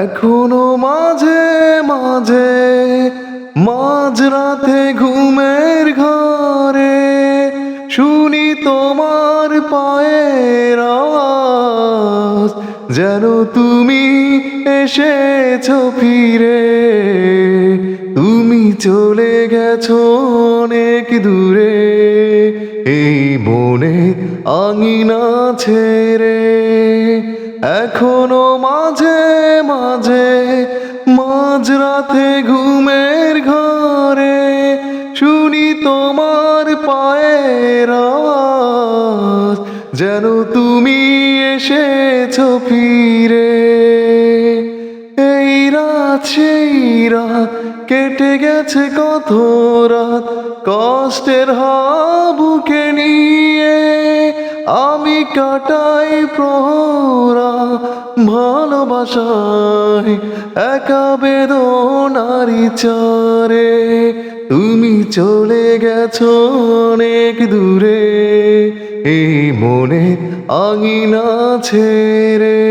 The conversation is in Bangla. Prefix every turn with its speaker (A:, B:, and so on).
A: এখনো মাঝে মাঝে মাঝরাতে ঘুমের ঘরে শুনি তোমার পায়ের আওয়াজ, যেন তুমি এসেছো ফিরে। তুমি চলে গেছো অনেক দূরে, এই মনে আঙিনা ছেড়ে। এখনো মাঝে মাঝে মাঝরাতে ঘুমের ঘরে শুনি তোমার পায়ের আওয়াজ, যেন তুমি এসেছো ফিরে। এই রাত সেই রাত কেটে গেছে কত রাত কষ্টের বুকে নিয়ে, আমি কাটাই প্রহরা ভালোবাসায় একা বেদনারি চারে। তুমি চলে গেছো অনেক দূরে, এই মনে আঙিনা ছেড়ে।